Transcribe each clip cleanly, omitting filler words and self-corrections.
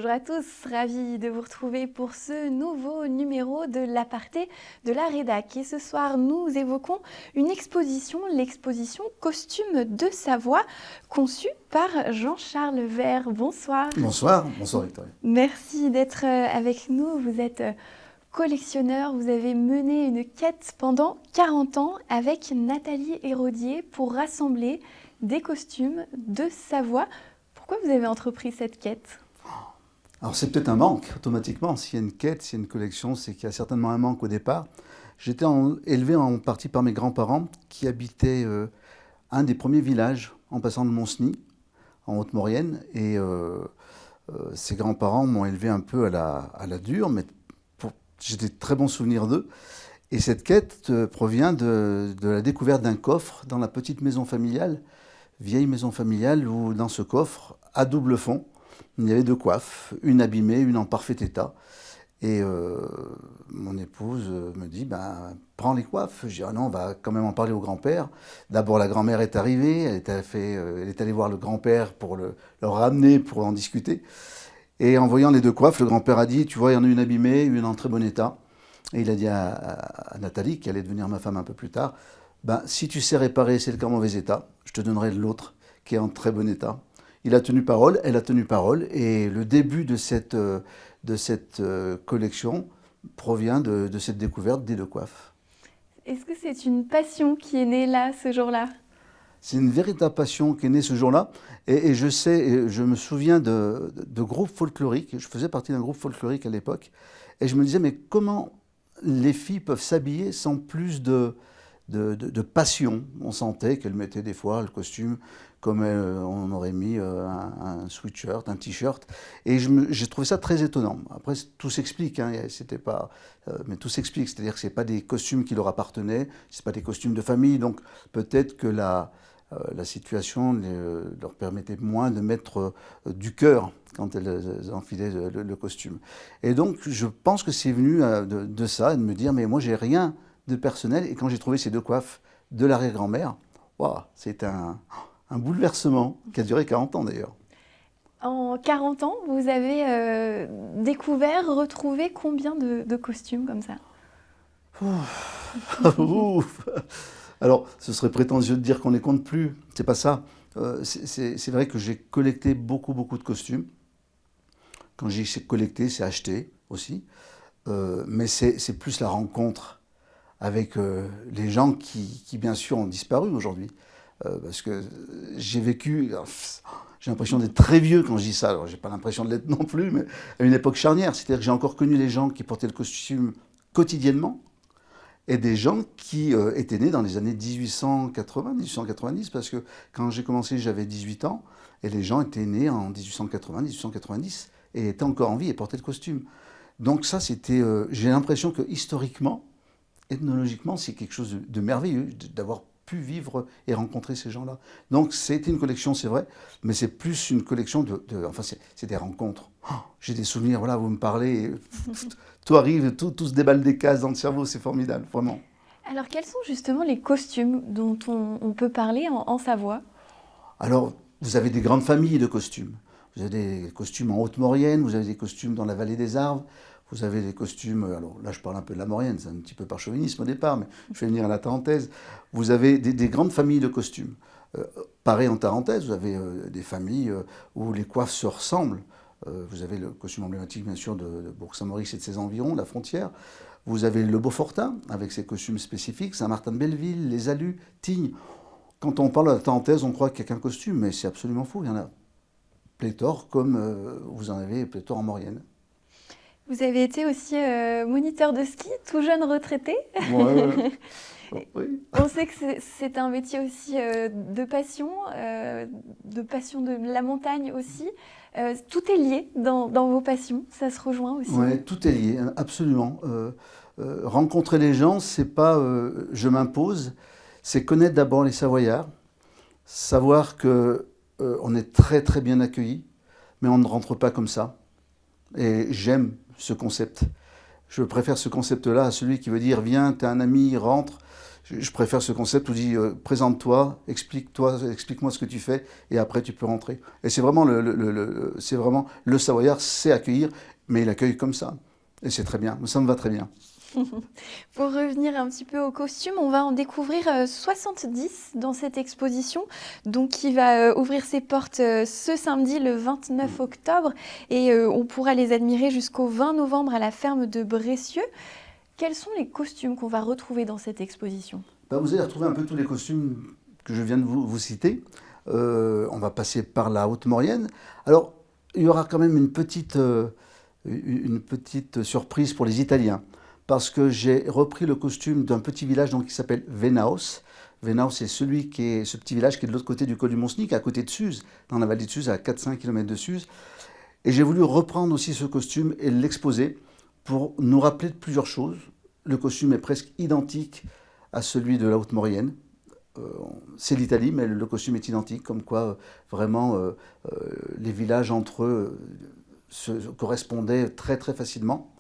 bonjour à tous, ravie de vous retrouver pour ce nouveau numéro de l'Aparté de la Rédac. Et ce soir, nous évoquons une exposition, l'exposition Costumes de Savoie, conçue par Jean-Charles Vert. Bonsoir. Bonsoir Victoria. Merci d'être avec nous. Vous êtes collectionneur, vous avez mené une quête pendant 40 ans avec Nathalie Hérodier pour rassembler des costumes de Savoie. Pourquoi vous avez entrepris cette quête ? Alors c'est peut-être un manque automatiquement. S'il y a une quête, s'il y a une collection, c'est qu'il y a certainement un manque au départ. J'étais élevé en partie par mes grands-parents qui habitaient un des premiers villages en passant de Monceny, en Haute-Maurienne. Et ces grands-parents m'ont élevé un peu à la dure, mais j'ai des très bons souvenirs d'eux. Et cette quête provient de la découverte d'un coffre dans la petite maison familiale, vieille maison familiale, où dans ce coffre, à double fond, il y avait deux coiffes, une abîmée, une en parfait état. Et mon épouse me dit, prends les coiffes. Je dis, ah non, on va quand même en parler au grand-père. D'abord, la grand-mère est arrivée, elle est allée voir le grand-père pour le ramener, pour en discuter. Et en voyant les deux coiffes, le grand-père a dit, tu vois, il y en a une abîmée, une en très bon état. Et il a dit à Nathalie, qui allait devenir ma femme un peu plus tard, si tu sais réparer celle qui est en mauvais état, je te donnerai l'autre qui est en très bon état. Il a tenu parole, elle a tenu parole, et le début de cette collection provient de cette découverte des deux coiffes. Est-ce que c'est une passion qui est née là, ce jour-là ? C'est une véritable passion qui est née ce jour-là, et je me souviens de groupes folkloriques. Je faisais partie d'un groupe folklorique à l'époque, et je me disais, mais comment les filles peuvent s'habiller sans plus de passion. On sentait qu'elles mettaient des fois le costume comme on aurait mis un sweatshirt, un t-shirt. Et j'ai trouvé ça très étonnant. Après, tout s'explique, hein, mais tout s'explique. C'est-à-dire que ce n'est pas des costumes qui leur appartenaient, ce n'est pas des costumes de famille. Donc peut-être que la situation leur permettait moins de mettre du cœur quand elles enfilaient le costume. Et donc je pense que c'est venu de ça, de me dire, mais moi j'ai rien de personnel. Et quand j'ai trouvé ces deux coiffes de l'arrière-grand-mère, wow, c'est un bouleversement qui a duré 40 ans d'ailleurs. En 40 ans, vous avez découvert, retrouvé combien de costumes comme ça ? Ouf. Alors, ce serait prétentieux de dire qu'on ne les compte plus. C'est pas ça. C'est vrai que j'ai collecté beaucoup de costumes. Quand j'ai collecté, c'est acheté aussi. Mais c'est plus la rencontre avec les gens qui, bien sûr, ont disparu aujourd'hui. Parce que j'ai vécu... J'ai l'impression d'être très vieux quand je dis ça. Alors, j'ai pas l'impression de l'être non plus, mais à une époque charnière. C'est-à-dire que j'ai encore connu les gens qui portaient le costume quotidiennement et des gens qui étaient nés dans les années 1880, 1890, parce que quand j'ai commencé, j'avais 18 ans, et les gens étaient nés en 1880, 1890, et étaient encore en vie et portaient le costume. Donc ça, c'était... j'ai l'impression que historiquement, ethnologiquement, c'est quelque chose de merveilleux d'avoir pu vivre et rencontrer ces gens-là. Donc c'était une collection, c'est vrai, mais c'est plus une collection enfin c'est des rencontres. Oh, j'ai des souvenirs, voilà, vous me parlez, tout arrive, tout se déballe des cases dans le cerveau, c'est formidable, vraiment. Alors quels sont justement les costumes dont on peut parler en Savoie ? Alors, vous avez des grandes familles de costumes. Vous avez des costumes en Haute-Maurienne, vous avez des costumes dans la vallée des Arves, vous avez des costumes, alors là je parle un peu de la Maurienne, c'est un petit peu par chauvinisme au départ, mais je vais venir à la Tarentaise. Vous avez des grandes familles de costumes. Pareil en Tarentaise, vous avez des familles où les coiffes se ressemblent. Vous avez le costume emblématique bien sûr de Bourg-Saint-Maurice et de ses environs, la frontière. Vous avez le Beaufortin avec ses costumes spécifiques, Saint-Martin-de-Belleville, les Alus, Tignes. Quand on parle de la Tarentaise, on croit qu'il n'y a qu'un costume, mais c'est absolument faux. Il y en a pléthore comme vous en avez pléthore en Maurienne. Vous avez été aussi moniteur de ski, tout jeune retraité. Ouais. Oui. On sait que c'est un métier aussi de passion de la montagne aussi. Tout est lié dans vos passions, ça se rejoint aussi. Oui, tout est lié, absolument. Rencontrer les gens, c'est pas je m'impose, c'est connaître d'abord les Savoyards, savoir qu'on est très très bien accueillis, mais on ne rentre pas comme ça. Et j'aime ce concept. Je préfère ce concept-là à celui qui veut dire viens, t'es un ami, rentre. Je préfère ce concept où on dit présente-toi, explique-moi ce que tu fais, et après tu peux rentrer. Et c'est vraiment c'est vraiment le Savoyard sait accueillir, mais il accueille comme ça. Et c'est très bien, ça me va très bien. Pour revenir un petit peu au costume, on va en découvrir 70 dans cette exposition, donc qui va ouvrir ses portes ce samedi le 29 octobre et on pourra les admirer jusqu'au 20 novembre à la ferme de Bressieux. Quels sont les costumes qu'on va retrouver dans cette exposition? Vous allez retrouver un peu tous les costumes que je viens de vous citer. On va passer par la Haute-Maurienne. Alors, il y aura quand même une petite surprise pour les Italiens, parce que j'ai repris le costume d'un petit village donc, qui s'appelle Venaos. Venaos, c'est ce petit village qui est de l'autre côté du col du Mont-Snic, à côté de Suse, dans la vallée de Suse, à 4-5 km de Suse. Et j'ai voulu reprendre aussi ce costume et l'exposer pour nous rappeler de plusieurs choses. Le costume est presque identique à celui de la Haute-Maurienne. C'est l'Italie, mais le costume est identique, comme quoi vraiment les villages entre eux se correspondaient très très facilement.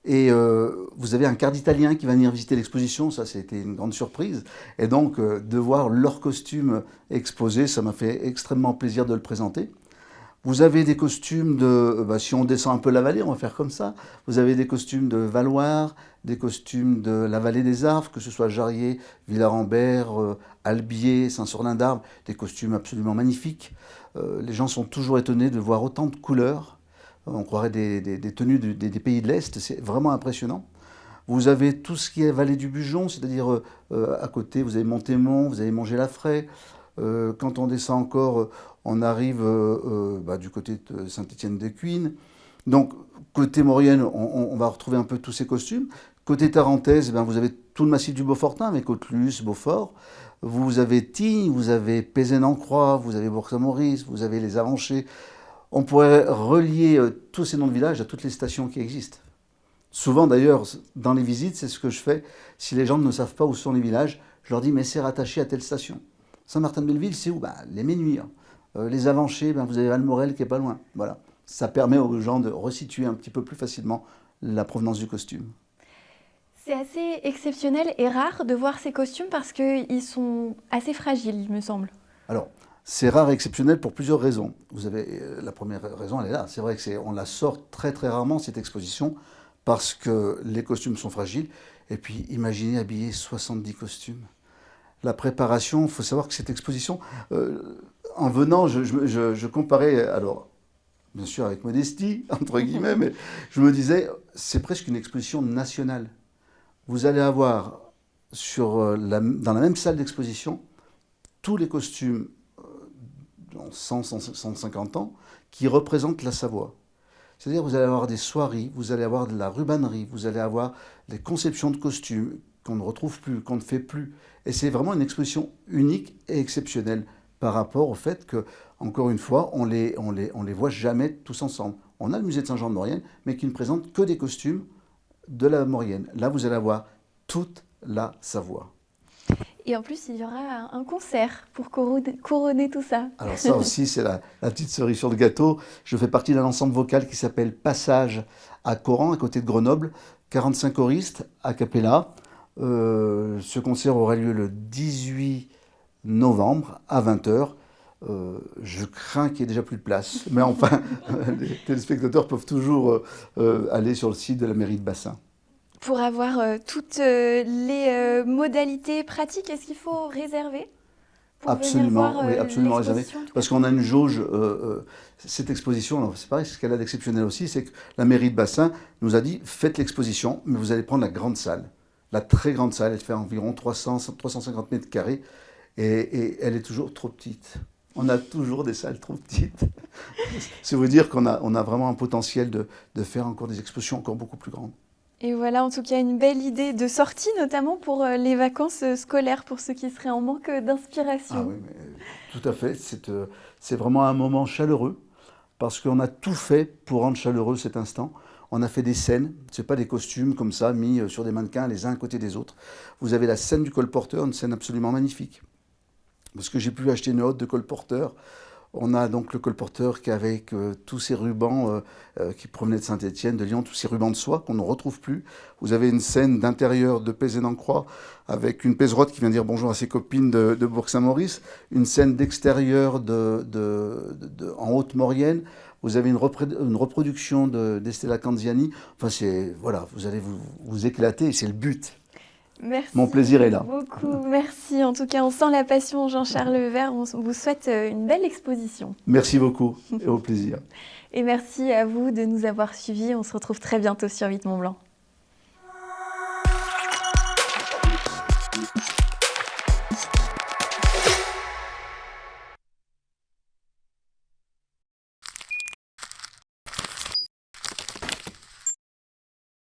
Et vous avez un quart d'Italiens qui va venir visiter l'exposition, ça c'était une grande surprise. Et donc de voir leur costume exposé, ça m'a fait extrêmement plaisir de le présenter. Vous avez des costumes si on descend un peu la vallée, on va faire comme ça. Vous avez des costumes de Valloire, des costumes de la vallée des Arves, que ce soit Jarrier, Villarambert, Albier, Saint-Sorlin-d'Arves, des costumes absolument magnifiques. Les gens sont toujours étonnés de voir autant de couleurs. On croirait des tenues des pays de l'Est, c'est vraiment impressionnant. Vous avez tout ce qui est vallée du Bugeon, c'est-à-dire à côté, vous avez Montémont, vous avez Montgé-la-Fraye. Quand on descend encore, on arrive du côté de Saint-Étienne-de-Cuines. Donc, côté Maurienne, on va retrouver un peu tous ces costumes. Côté Tarentaise, vous avez tout le massif du Beaufortin, avec Autelus, Beaufort. Vous avez Tignes, vous avez Pézène-en-Croix, vous avez Bourg-Saint-Maurice, vous avez les Avanchés. On pourrait relier tous ces noms de villages à toutes les stations qui existent. Souvent d'ailleurs, dans les visites, c'est ce que je fais. Si les gens ne savent pas où sont les villages, je leur dis mais c'est rattaché à telle station. Saint-Martin-de-Belleville, c'est où? Les Ménuires. Les Avanchés, vous avez Valmorel qui est pas loin. Voilà. Ça permet aux gens de resituer un petit peu plus facilement la provenance du costume. C'est assez exceptionnel et rare de voir ces costumes parce qu'ils sont assez fragiles, il me semble. Alors, c'est rare et exceptionnel pour plusieurs raisons. Vous avez la première raison, elle est là. C'est vrai qu'on la sort très très rarement cette exposition parce que les costumes sont fragiles. Et puis, imaginez habiller 70 costumes. La préparation, il faut savoir que cette exposition, en venant, je comparais, alors bien sûr avec modestie, entre guillemets, mais je me disais, c'est presque une exposition nationale. Vous allez avoir dans la même salle d'exposition tous les costumes dans 100-150 ans qui représentent la Savoie. C'est-à-dire vous allez avoir des soieries, vous allez avoir de la rubannerie, vous allez avoir des conceptions de costumes qu'on ne retrouve plus, qu'on ne fait plus. Et c'est vraiment une exposition unique et exceptionnelle par rapport au fait que, encore une fois, on les voit jamais tous ensemble. On a le musée de Saint-Jean-de-Maurienne, mais qui ne présente que des costumes de la Maurienne. Là, vous allez avoir toute la Savoie. Et en plus, il y aura un concert pour couronner tout ça. Alors ça aussi, c'est la petite cerise sur le gâteau. Je fais partie d'un ensemble vocal qui s'appelle Passage à Coran, à côté de Grenoble. 45 choristes, a cappella. Ce concert aura lieu le 18 novembre à 20h. Je crains qu'il n'y ait déjà plus de place. Mais enfin, les téléspectateurs peuvent toujours aller sur le site de la mairie de Bassin. Pour avoir toutes les modalités pratiques, est-ce qu'il faut réserver pour Absolument, voir, oui, absolument réservé. Parce qu'on a une jauge, cette exposition, c'est pareil, ce qu'elle a d'exceptionnel aussi, c'est que la mairie de Bassin nous a dit, faites l'exposition, mais vous allez prendre la grande salle. La très grande salle, elle fait environ 350 mètres carrés, et elle est toujours trop petite. On a toujours des salles trop petites. C'est vous dire qu'on a vraiment un potentiel de faire encore des expositions encore beaucoup plus grandes. Et voilà, en tout cas, une belle idée de sortie, notamment pour les vacances scolaires, pour ceux qui seraient en manque d'inspiration. Ah oui, mais, tout à fait. C'est vraiment un moment chaleureux, parce qu'on a tout fait pour rendre chaleureux cet instant. On a fait des scènes, ce n'est pas des costumes comme ça, mis sur des mannequins les uns à côté des autres. Vous avez la scène du colporteur, une scène absolument magnifique. Parce que j'ai pu acheter une hotte de colporteur. On a donc le colporteur qui est avec tous ces rubans qui provenaient de Saint-Étienne, de Lyon, tous ces rubans de soie qu'on ne retrouve plus. Vous avez une scène d'intérieur de Pézénan-Croix avec une pézerotte qui vient dire bonjour à ses copines de Bourg-Saint-Maurice, une scène d'extérieur en Haute-Maurienne. Vous avez une reproduction d'Estella Canziani. Enfin, voilà, vous allez vous éclater et c'est le but. Merci. Mon plaisir est là. Beaucoup, merci. En tout cas, on sent la passion, Jean-Charles Vert. On vous souhaite une belle exposition. Merci beaucoup et au plaisir. Et merci à vous de nous avoir suivis. On se retrouve très bientôt sur Vite Mont Blanc.